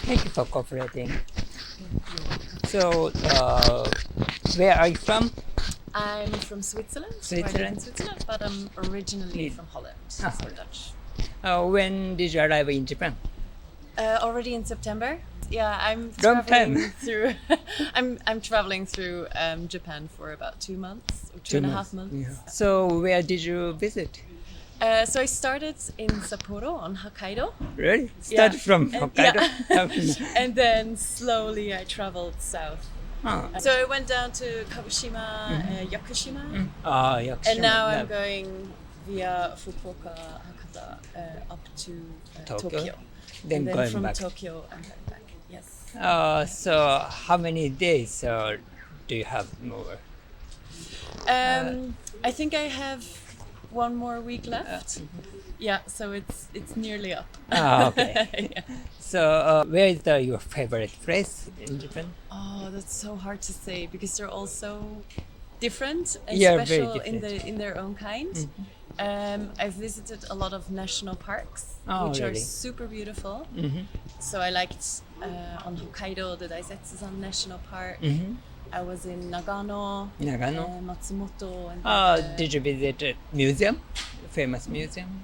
Thank you for cooperating. So, where are you from? I'm from Switzerland. Switzerland? Switzerland, but I'm originally from Holland. Ah, So Holland. Dutch. When did you arrive in Japan? Already in September. Yeah, I'm Long traveling time. through. I'm traveling through Japan for about 2 months or two and a half months. Yeah. So, where did you visit? So I started in Sapporo on Hokkaido, Really? Started from And- Hokkaido? and then slowly I traveled south. Oh. So I went down to Kagoshima, Yakushima, Yakushima. and now I'm No. going via Fukuoka, Hakata, up to Tokyo. Tokyo. Then and then going from back. Tokyo, I'm going back. Yes. So, how many days do you have more? I think I have 1 more week left. Yeah, so it's nearly up. Okay. Yeah. So, where is your favorite place in Japan? Oh, that's so hard to say because they're all so different and Yeah, very special different. in their own kind. I've visited a lot of national parks, Oh, which are really? super beautiful. Mm-hmm. So I liked on Hokkaido the Daisetsuzan National Park. Mm-hmm. I was in Nagano, Nagano? Matsumoto, and Did you visit a museum? Famous museum?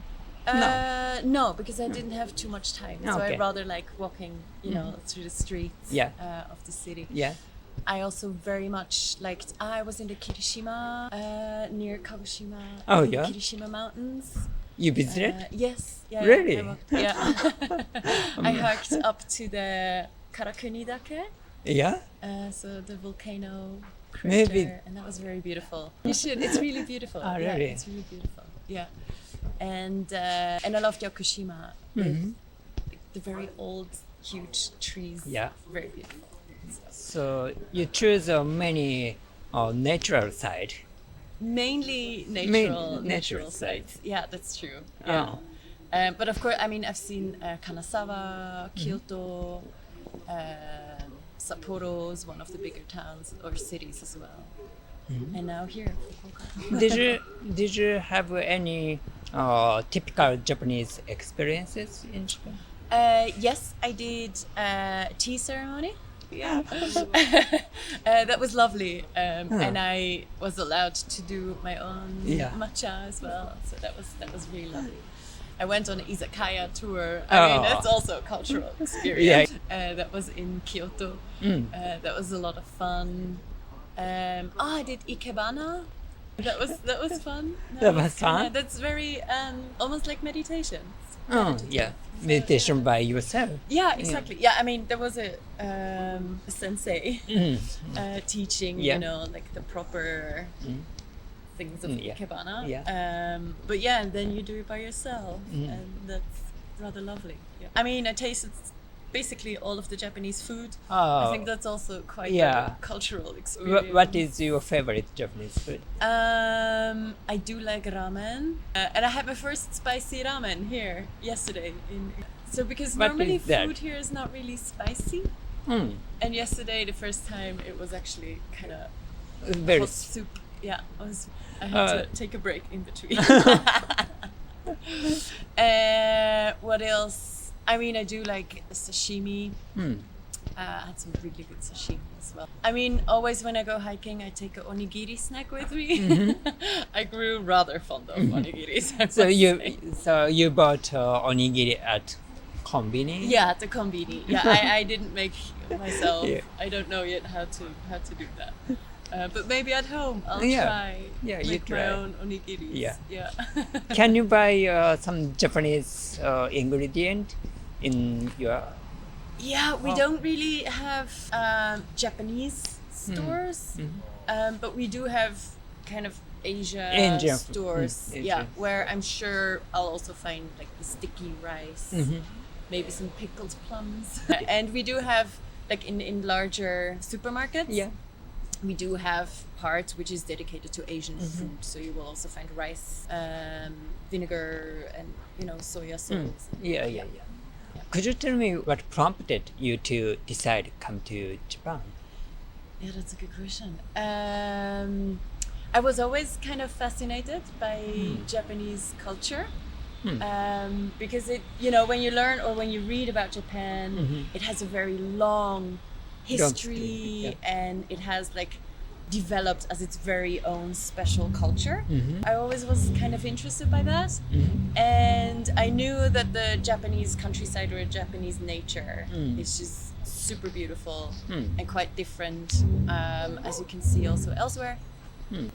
no, because I didn't have too much time. So Okay. I rather like walking, through the streets Yeah. of the city. Yeah. I also very much liked. I was in the Kirishima near Kagoshima. Oh, the yeah? Kirishima Mountains. You visited? Yes. Yeah. Really? I walked, yeah. I hiked up to the Karakunidake, Yeah. so the volcano crater, Maybe. and that was very beautiful. You should. It's really beautiful. Oh, Yeah, really? it's really beautiful. Yeah. And I loved Yakushima with the very old, huge trees. Yeah. Very beautiful. So, you choose many natural side. Mainly natural natural sites. Yeah, that's true. Yeah. But of course, I mean, I've seen Kanazawa, Kyoto, Sapporo is one of the bigger towns or cities as well. And now here, Fukuoka. Did you have any typical Japanese experiences in Japan? Yes, I did tea ceremony. Yeah, that was lovely, and I was allowed to do my own matcha as well. So that was really lovely. I went on an izakaya tour. I mean, that's also a cultural experience. That was in Kyoto. That was a lot of fun. I did ikebana. That was fun. That was fun? That's very almost like meditation. Oh, yeah. Meditation by yourself. Yeah, exactly. Yeah, I mean, there was a sensei teaching, like the proper things of ikebana. Yeah. But yeah, and then you do it by yourself, and that's rather lovely. Yeah. I mean, I tasted basically all of the Japanese food. I think that's also quite a cultural experience. What is your favorite Japanese food? I do like ramen, and I had my first spicy ramen here yesterday. So because What normally is that? food here is not really spicy, and yesterday the first time it was actually kind of Very hot soup. Yeah, I had to take a break in between. What else? I mean, I do like sashimi. I had some really good sashimi as well. I mean, always when I go hiking, I take a onigiri snack with me. I grew rather fond of onigiris. So you bought onigiri at konbini? Yeah, at the konbini. Yeah, I didn't make myself. Yeah. I don't know yet how to do that. But maybe at home I'll try. Yeah, you make try. my own onigiris. Yeah. Can you buy some Japanese ingredient in your? Yeah, we don't really have Japanese stores, but we do have kind of Asian stores. Yeah, where I'm sure I'll also find like the sticky rice, maybe some pickled plums, and we do have like in larger supermarkets. Yeah. We do have parts which is dedicated to Asian food, so you will also find rice, vinegar, and soya sauce. Yeah. Could you tell me what prompted you to decide to come to Japan? Yeah, that's a good question. I was always kind of fascinated by Japanese culture, Because when you learn or when you read about Japan, it has a very long history, and it has like developed as its very own special culture. I always was kind of interested by that, and I knew that the Japanese countryside or Japanese nature is just super beautiful and quite different, as you can see also elsewhere.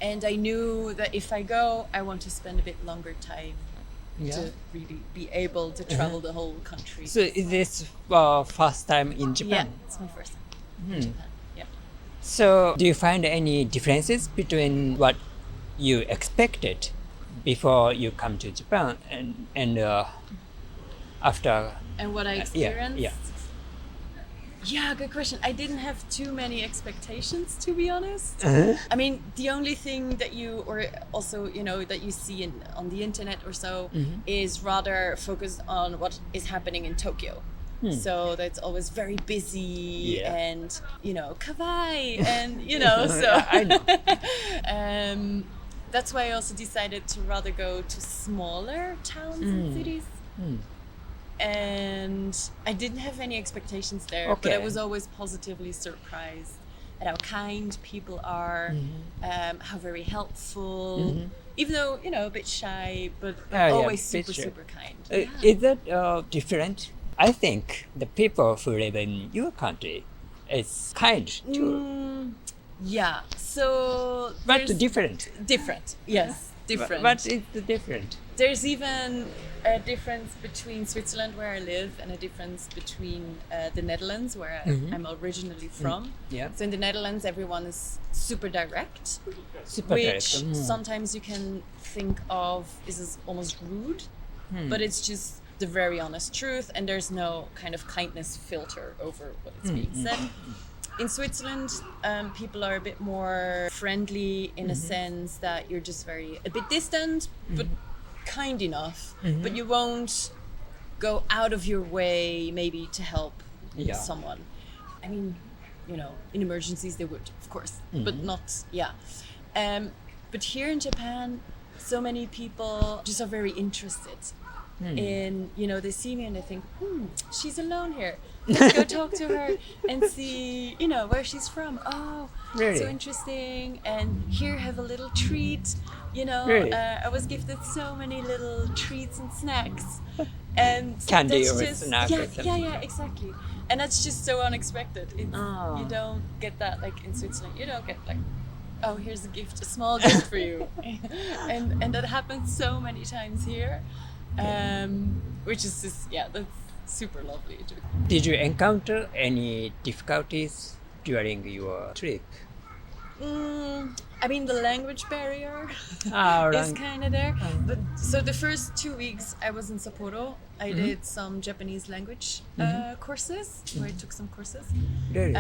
And I knew that if I go, I want to spend a bit longer time to really be able to travel the whole country. So is this first time in Japan? Yeah, it's my first time in Japan. Yeah. So do you find any differences between what you expected before you come to Japan and after? And what I experienced? Yeah. Good question. I didn't have too many expectations, to be honest. I mean, the only thing that you, or also, that you see on the internet or so, is rather focused on what is happening in Tokyo. So that's always very busy and, kawaii and, so. I know. That's why I also decided to rather go to smaller towns and cities. And I didn't have any expectations there, but I was always positively surprised at how kind people are, how very helpful, even though, a bit shy, but always super kind. Is that different? I think the people who live in your country is kind too. Yeah, so... But different. Different, yes, different. What is the different? There's even a difference between Switzerland, where I live, and a difference between the Netherlands, where I'm originally from. So in the Netherlands, everyone is super direct, which sometimes you can think of is almost rude, but it's just the very honest truth, and there's no kind of kindness filter over what is being said. In Switzerland, people are a bit more friendly in a sense that you're just a bit distant, but kind enough, but you won't go out of your way maybe to help someone. I mean, in emergencies they would, of course, but not, but here in Japan, so many people just are very interested in, they see me and they think, she's alone here. Let's go talk to her and see, where she's from. Oh, really? So interesting. And here, have a little treat. Really? I was gifted so many little treats and snacks. And candy that's or just, snack or something. Yeah, exactly. And that's just so unexpected. You don't get that like in Switzerland. You don't get like, oh, here's a gift, a small gift for you. and that happens so many times here, which is just, that's super lovely. Did you encounter any difficulties during your trip? I mean, the language barrier is kind of there. But so the first 2 weeks I was in Sapporo. I did some Japanese language courses, where I took some courses, Really?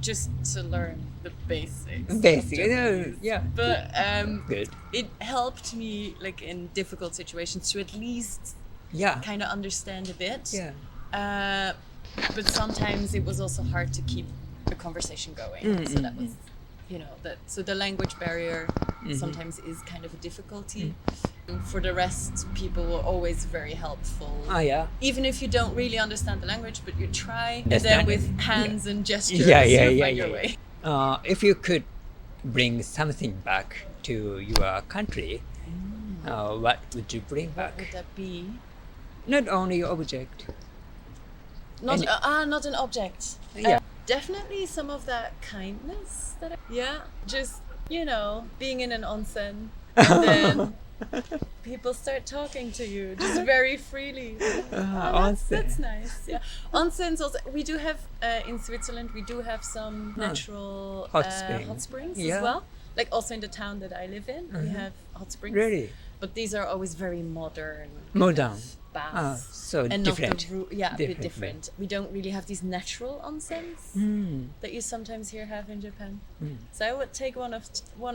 just to learn the basics. Yeah. But Good. it helped me like in difficult situations to at least kind of understand a bit. But sometimes it was also hard to keep the conversation going. So that was, so the language barrier sometimes is kind of a difficulty. For the rest, people were always very helpful. Even if you don't really understand the language, but you try, and then with hands and gestures, you find your way. If you could bring something back to your country, what would you bring back? What would that be? Not only object. Not an object. Definitely some of that kindness that just being in an onsen and then people start talking to you just very freely. That's nice. Onsens also, we do have in Switzerland, we do have some natural hot springs as well, like also in the town that I live in. We have hot springs. Really? But these are always very modern baths. So and different. A bit different. We don't really have these natural onsens that you sometimes here have in Japan. So I would take one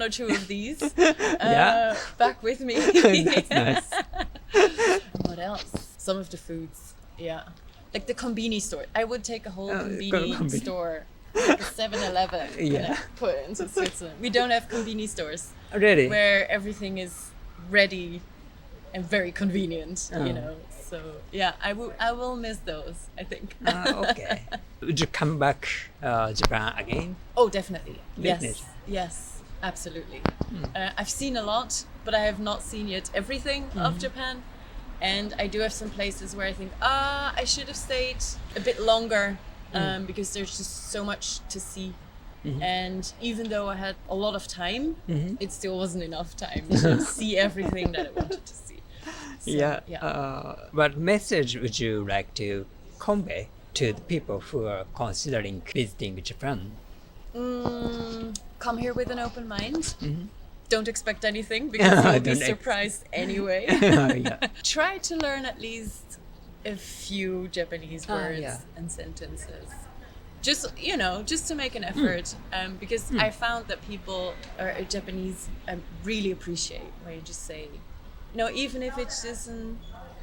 or two of these back with me. That's nice. What else? Some of the foods, like the konbini store. I would take a whole konbini store, like a 7-Eleven, and put it into Switzerland. We don't have konbini stores. Really? Where everything is ready and very convenient, you know. So yeah, I will miss those, I think. Okay. Would you come back Japan again? Oh, definitely. Definitely. Yes, absolutely. I've seen a lot, but I have not seen yet everything of Japan. And I do have some places where I think, I should have stayed a bit longer because there's just so much to see. And even though I had a lot of time, it still wasn't enough time to see everything that I wanted to see. So, What message would you like to convey to the people who are considering visiting Japan? Come here with an open mind. Don't expect anything because you'll be surprised anyway. Try to learn at least a few Japanese words and sentences. Just, you know, just to make an effort. Because I found that people, or Japanese, really appreciate when you just say, you know, even if it's just an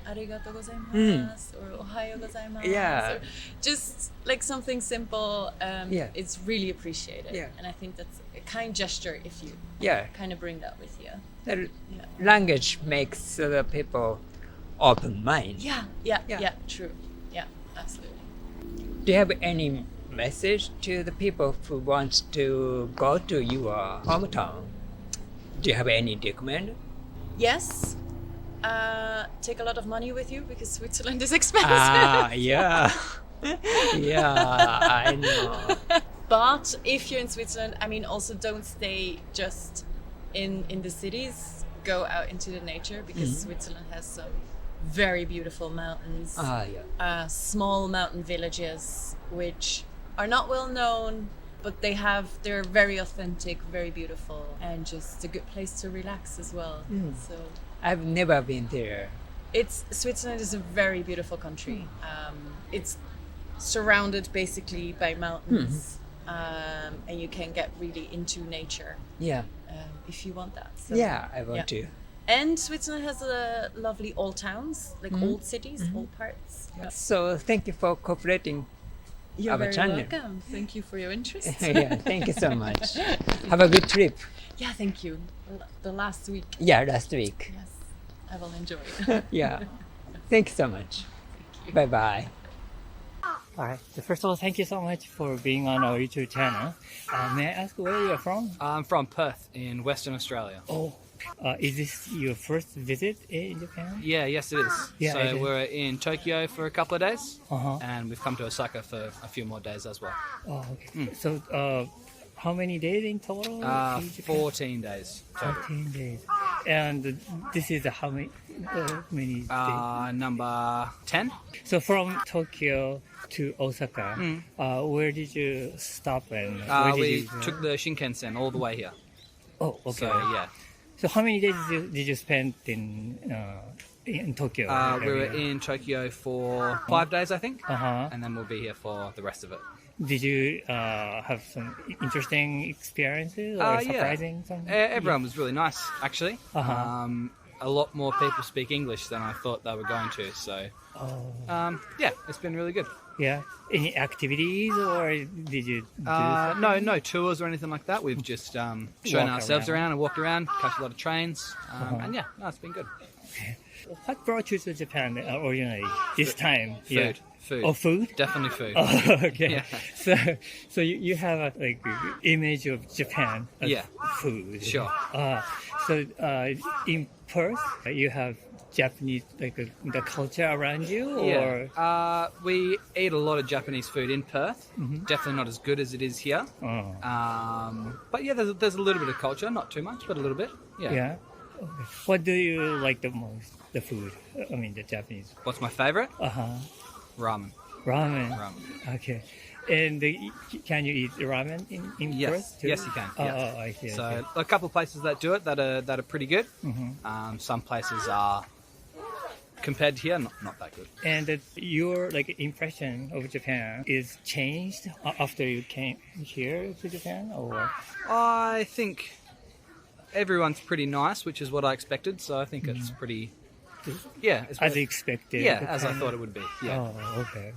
arigato gozaimasu or ohayo gozaimasu. Or just like something simple, it's really appreciated. And I think that's a kind gesture if you kind of bring that with you. The language makes other people open mind. True. Yeah, absolutely. Do you have any message to the people who want to go to your hometown? Do you have any recommend? Yes. Take a lot of money with you because Switzerland is expensive. Yeah, I know. But if you're in Switzerland, I mean, also don't stay just in the cities. Go out into the nature because Switzerland has some very beautiful mountains. Small mountain villages which are not well known, but they're very authentic, very beautiful, and just a good place to relax as well. So I've never been there. Switzerland is a very beautiful country. It's surrounded basically by mountains, and you can get really into nature. If you want that. So, I want to. And Switzerland has lovely old towns, like old cities, old parts. So thank you for cooperating. You're our very channel. welcome. Thank you for your interest. Thank you so much. Have a good trip. Yeah, thank you. The last week. Last week. Yes, I will enjoy. Thank you so much. Bye-bye. All right. So first of all, thank you so much for being on our YouTube channel. May I ask where you're from? I'm from Perth in Western Australia. Oh, is this your first visit in Japan? Yes, it is. So we're in Tokyo for a couple of days, and we've come to Osaka for a few more days as well. Oh, okay. So, how many days in total? 14 days. Total. 14 days. And this is how many days? Number 10. So from Tokyo to Osaka, where did you stop and we took the Shinkansen all the way here. Oh, okay. So, So how many days did you spend in Tokyo? We were in Tokyo for 5 days, I think, Uh-huh. and then we'll be here for the rest of it. Did you have some interesting experiences or surprising something? Everyone was really nice, actually. A lot more people speak English than I thought they were going to, so it's been really good. Yeah. Any activities or did you do no tours or anything like that. We've just shown ourselves around and walked around, catch a lot of trains, and it's been good. What brought you to Japan originally this time? Food. Oh, food? Definitely food. Oh, okay. So you have a image of Japan as food. Sure. So in Perth, you have Japanese the culture around you, or we eat a lot of Japanese food in Perth. Definitely not as good as it is here. But there's a little bit of culture, not too much, but a little bit. Yeah. Okay. What do you like the most? The food. I mean, the Japanese. What's my favorite? Ramen. Ramen. Okay. And can you eat ramen in Perth too? Yes, you can. Oh, I see. So a couple of places that do it that are pretty good. Some places are, compared to here, not that good. And your impression of Japan is changed after you came here to Japan, or? I think everyone's pretty nice, which is what I expected. So I think it's pretty. It's as expected. Yeah, as I thought it would be. Yeah. Oh, okay.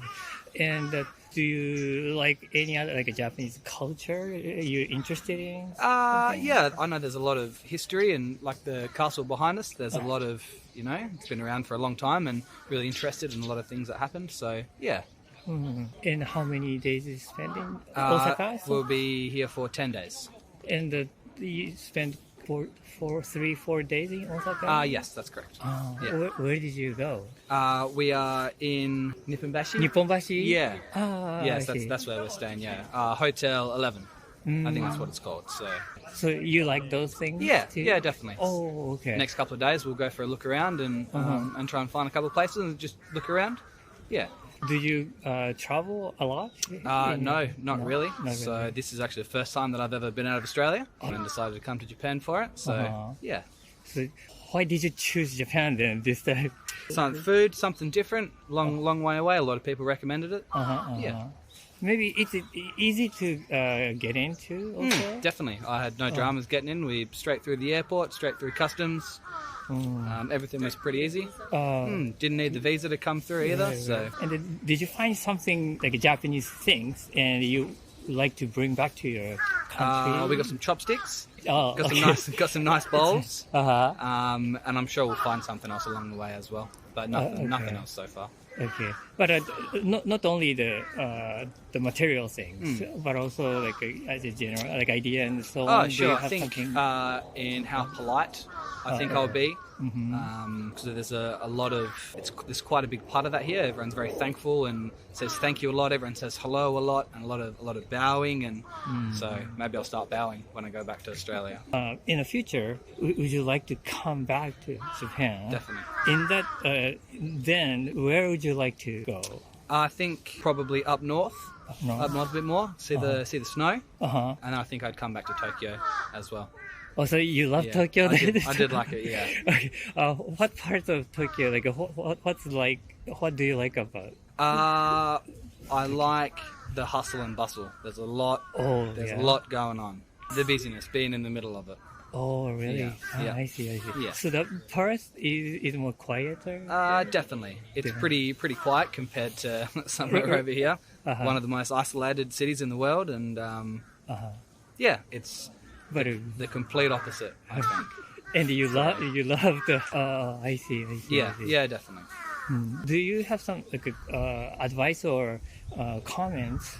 And Do you like any other like a Japanese culture you're interested in? Yeah, I know there's a lot of history, and like the castle behind us, there's a lot of, it's been around for a long time and really interested in a lot of things that happened. So, yeah. And how many days you spend in Osaka? We'll be here for 10 days. And you spend 4 days in Osaka? Yes, that's correct. Yeah. Where did you go? We are in Nipponbashi. Nipponbashi? Yeah. Yes, that's where we're staying, yeah. Hotel 11. I think that's what it's called. So you like those things? Yeah, too? yeah, definitely. Oh, okay. Next couple of days, we'll go for a look around and try and find a couple of places and just look around. Yeah. Do you travel a lot? No, not really. Not So really. this is actually the first time that I've ever been out of Australia and decided to come to Japan for it. So, yeah. So why did you choose Japan then this time? Food, something different, long way away. A lot of people recommended it. Yeah. Maybe it's easy to get into also? Definitely. I had no dramas getting in. We straight through the airport, straight through customs. Everything was pretty easy. Didn't need the visa to come through either. Right. So. And then, did you find something like Japanese things and you like to bring back to your country? We got some chopsticks. Oh, Got some nice bowls. Uh-huh. And I'm sure we'll find something else along the way as well. But nothing else so far. Okay, but not only the material things, but also like as a general like idea and so on. Oh, sure. Do you I have think something? in how polite I think I'll be. Because there's a lot of there's quite a big part of that here. Everyone's very thankful and says thank you a lot. Everyone says hello a lot and a lot of bowing, and so maybe I'll start bowing when I go back to Australia. In the future, would you like to come back to Japan? Definitely. In that, then where would you like to go? I think probably up north a bit more. See the snow, and I think I'd come back to Tokyo as well. Oh, so you love Tokyo? I did like it, yeah. Okay. What parts of Tokyo? Like, what's like? What do you like about? I like the hustle and bustle. There's a lot. A lot going on. The busyness, being in the middle of it. Oh, really? Yeah. I see. Yeah. So the Paris is more quieter? Definitely. It's pretty quiet compared to somewhere over here. One of the most isolated cities in the world, and yeah, it's the complete opposite, I think. And you love the. I see. Yeah, definitely. Do you have some advice or comments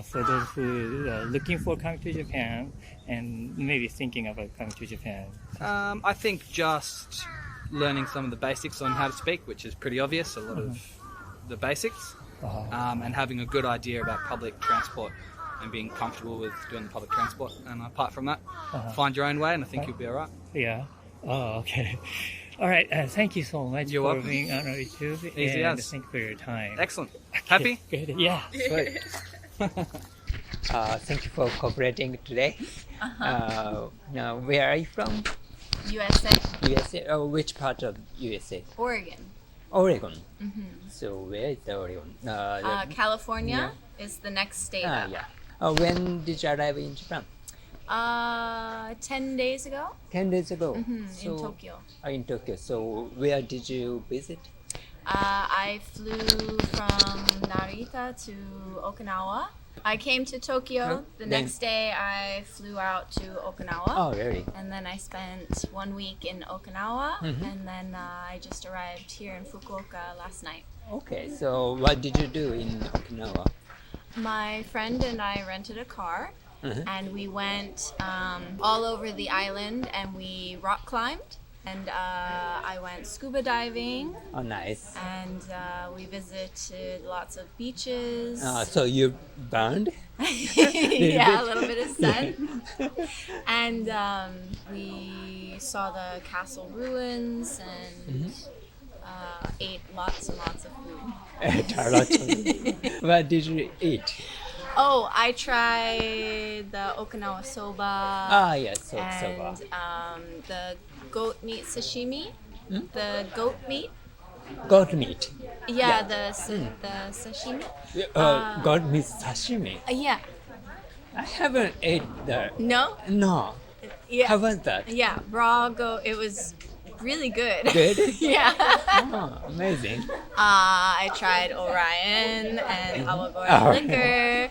for those who are looking for coming to Japan and maybe thinking about coming to Japan? I think just learning some of the basics on how to speak, which is pretty obvious, a lot of the basics, and having a good idea about public transport and being comfortable with doing the public transport. And apart from that, find your own way, and I think you'll be all right. Yeah. Oh, okay. All right. Thank you so much You're for welcome. being on our YouTube. Easy and as. thank you for your time. Excellent. Happy? Good. Yeah. Sweet. Thank you for cooperating today. Now, where are you from? USA, USA. Oh, which part of USA? Oregon. Oregon. So where is the Oregon? California is the next state up. Yeah. When did you arrive in Japan? 10 days ago 10 days ago. in Tokyo. In Tokyo. So where did you visit? I flew from Narita to Okinawa. I came to Tokyo. The next day I flew out to Okinawa. Oh, really? And then I spent 1 week in Okinawa. And then I just arrived here in Fukuoka last night. Okay. So what did you do in Okinawa? My friend and I rented a car. And we went all over the island and we rock climbed. And I went scuba diving. Oh, nice. And we visited lots of beaches. So you burned? Yeah, a little bit of sun. And we saw the castle ruins and ate lots and lots of food. What did you eat? Oh, I tried the Okinawa soba. Yes, soba. And the goat meat sashimi. The goat meat. Goat meat. Yeah, the sashimi. Goat meat sashimi. Yeah. I haven't ate that. No? No. Yeah. How was that? Yeah, raw goat. It was really good. Good? Yeah. Oh, amazing. I tried Orion and Awagoya Oh. liquor,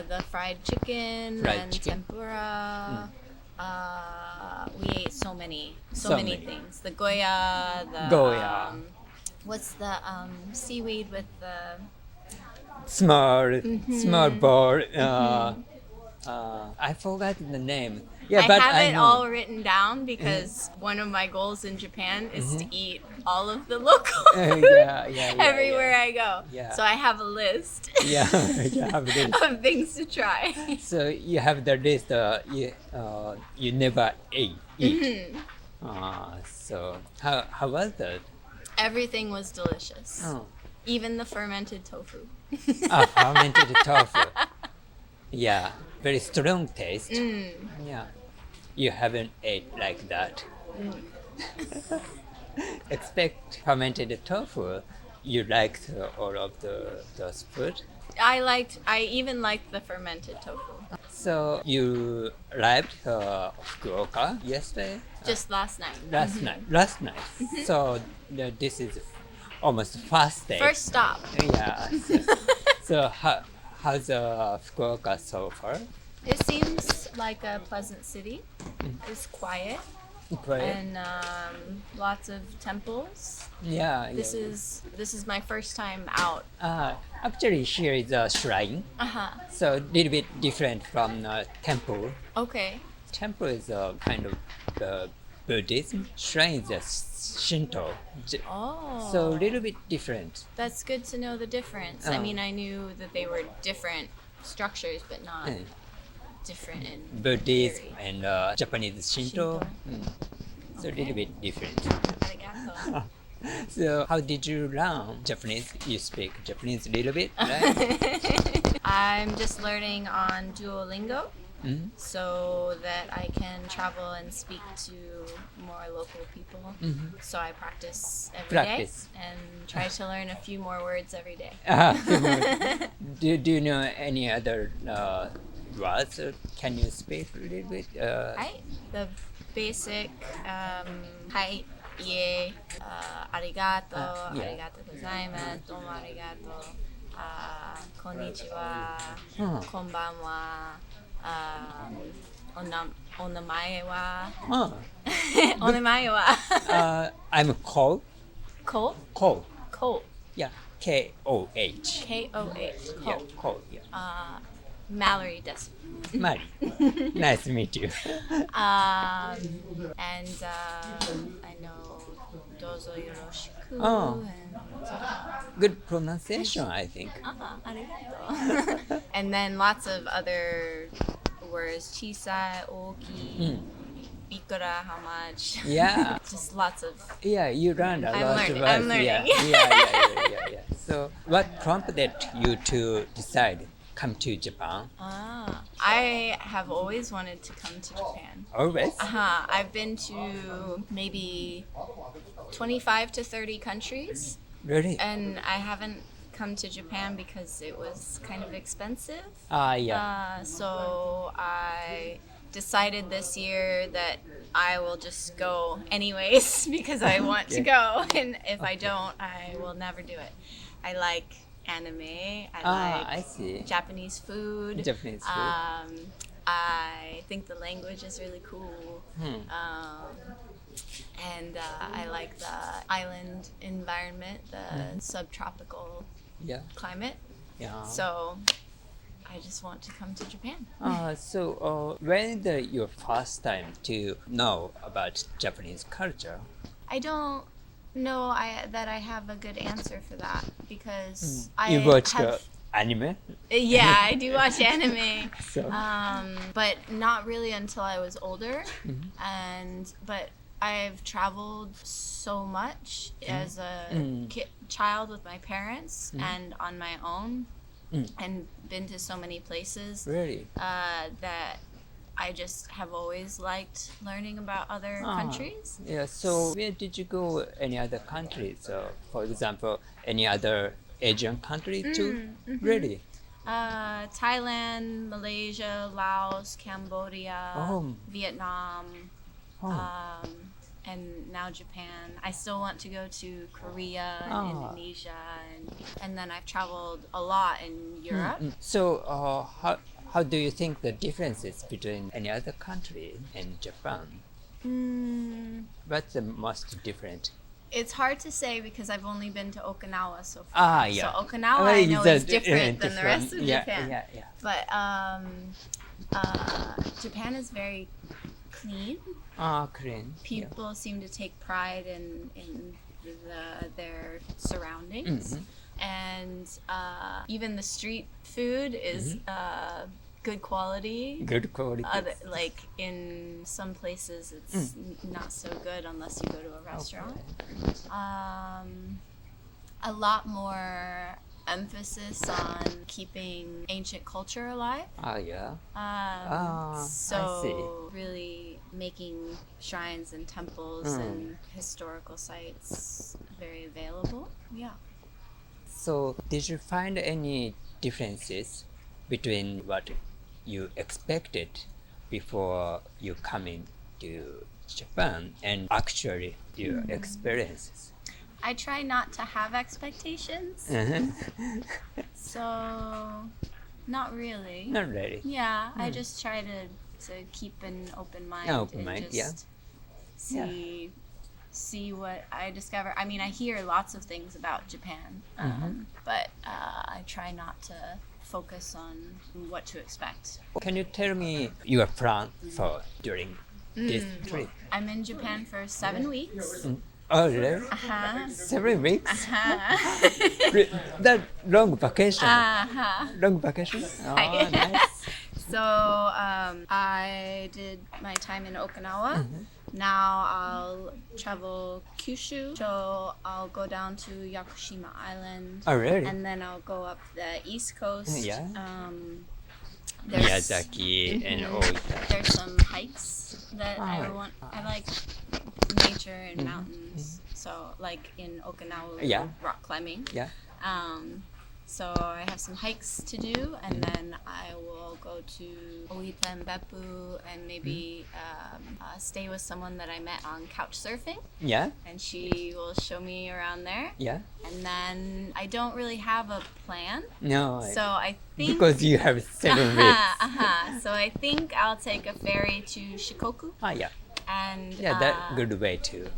the fried chicken Fried and chicken. tempura. We ate so many So many many. things. The Goya, the Goya. what's the seaweed with the Small ball. I forgot the name. Yeah, I but have I it know. all written down because one of my goals in Japan is to eat all of the local Yeah, everywhere I go. Yeah. So I have a list Yeah, you have this. of things to try. So you have the list. You never eat. So how was that? Everything was delicious. Oh. Even the fermented tofu. Fermented tofu. Yeah, very strong taste. Yeah, you haven't ate like that. Expect fermented tofu. You liked all of those food. I even liked the fermented tofu. So you arrived Fukuoka yesterday. Just last night. Last night. So this is almost first day. First stop. Yeah. So how's Fukuoka so far? It seems like a pleasant city. It's quiet and lots of temples. Yeah. This is my first time out. Actually, here is a shrine. So a little bit different from temple. Okay. Temple is a kind of Buddhism. Shrine is a Shinto. Oh. So a little bit different. That's good to know the difference. I mean, I knew that they were different structures, but not different in Buddhism theory. and Japanese Shinto. So a little bit different. Arigato. So how did you learn Japanese? You speak Japanese a little bit, right? I'm just learning on Duolingo so that I can travel and speak to more local people. So I practice every day and try to learn a few more words every day. Do you know any other words? Can you speak a little bit? Right? The basic hi, ie, arigato, arigato gozaimasu, domo arigato, konnichiwa, konbanwa, onamae wa. Onamae wa. I'm Ko. Ko? Ko. Ko. Yeah. K-O-H. K-O-H. Yeah, Ko. Ko. Yeah. Mallory desu. Mari. Nice to meet you. I know dozo yoroshiku. Oh. And, Good pronunciation, I think. arigato. And then lots of other words. Chisai, oki, ikura, how much. Yeah. Just lots of. Yeah, you learned a lot of words. I'm learning. Yeah. So what prompted you to decide come to Japan? I have always wanted to come to Japan. Always? I've been to maybe 25 to 30 countries. Really? And I haven't come to Japan because it was kind of expensive. Yeah. So I decided this year that I will just go anyways because I want to go. And if I don't, I will never do it. I like anime. I see. Japanese food. Japanese food. I think the language is really cool. And I like the island environment, the subtropical climate. Yeah. So I just want to come to Japan. So when your first time to know about Japanese culture? I don't know that I have a good answer for that because You watch anime? Yeah, I do watch anime. So. But not really until I was older. But I've traveled so much as a child with my parents and on my own and been to so many places that I just have always liked learning about other countries. Yeah, so where did you go? Any other countries? So, for example, any other Asian country too? Really? Thailand, Malaysia, Laos, Cambodia, Vietnam, and now Japan. I still want to go to Korea and Indonesia, and then I've traveled a lot in Europe. So how do you think the differences between any other country and Japan? What's the most different? It's hard to say because I've only been to Okinawa so far. So Okinawa I know is different than the rest of Japan. But Japan is very clean. Clean. People seem to take pride in their surroundings. And even the street food is good quality. Good quality. Like in some places it's not so good unless you go to a restaurant. A lot more emphasis on keeping ancient culture alive. So really making shrines and temples and historical sites very available. So did you find any differences between what you expected before you coming to Japan and actually your experiences? I try not to have expectations. So not really. Not really. Yeah, I just try to keep an open mind and just see what I discover. I mean, I hear lots of things about Japan, but I try not to focus on what to expect. Can you tell me your plan for during this trip? I'm in Japan for 7 weeks. Oh, really? 7 weeks? That long vacation? Long vacation? Oh, nice. So I did my time in Okinawa. Now I'll travel Kyushu, so I'll go down to Yakushima Island. Oh, really? And then I'll go up the east coast. Miyazaki and Oita. There's some hikes that I want. I like nature and mountains. So like in Okinawa, rock climbing. So I have some hikes to do, and then I will go to Oita and Beppu and maybe stay with someone that I met on couch surfing. And she will show me around there. And then I don't really have a plan. No. So I think because you have 7 weeks. So I think I'll take a ferry to Shikoku. And that good way too.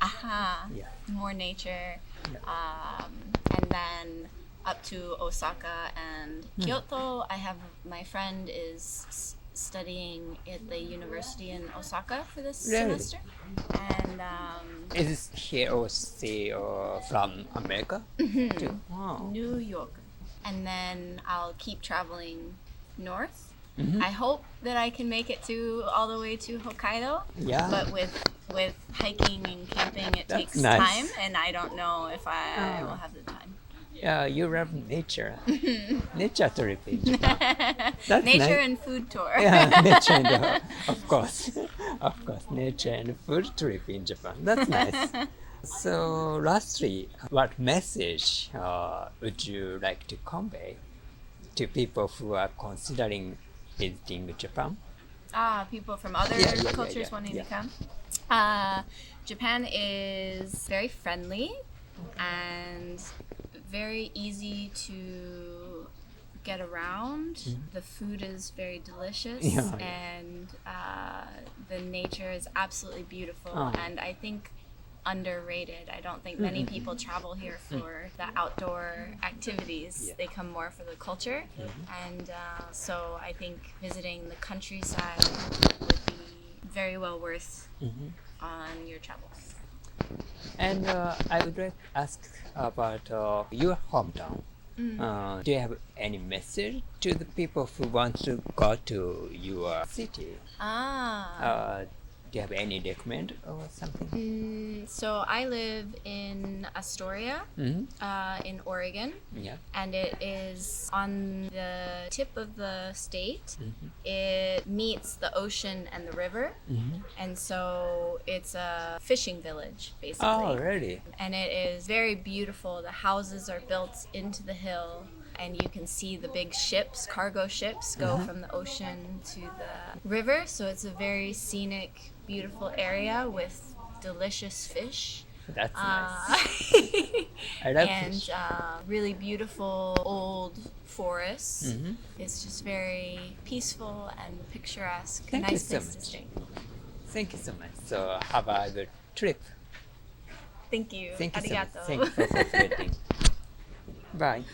More nature. And then up to Osaka and Kyoto. I have my friend is studying at the university in Osaka for this semester. And is he or from America? New York. And then I'll keep traveling north. I hope that I can make it all the way to Hokkaido. But with hiking and camping, it takes time, and I don't know if I will have the time. You love nature. Nature trip in Japan. That's nature nice. And food tour. Nature and of course, nature and food trip in Japan. That's nice. So, lastly, what message would you like to convey to people who are considering visiting Japan? People from other cultures wanting to come. Japan is very friendly and very easy to get around. The food is very delicious, and the nature is absolutely beautiful, and I think underrated. I don't think many people travel here for the outdoor activities. They come more for the culture, and so I think visiting the countryside would be very well worth on your travels. And I would like to ask about your hometown. Do you have any message to the people who want to go to your city? Do you have any recommend or something? So I live in Astoria, in Oregon, and it is on the tip of the state. It meets the ocean and the river, and so it's a fishing village, basically. Oh, really? And it is very beautiful. The houses are built into the hill, and you can see the big ships, cargo ships, go from the ocean to the river. So it's a very scenic, beautiful area with delicious fish. That's nice. I love And fish. Really beautiful old forests. It's just very peaceful and picturesque. Thank you Nice so place to much. stay. Thank you so much. So have a good trip. Thank you. Thank you so much. Arigato. Thank you for cooperating. Bye.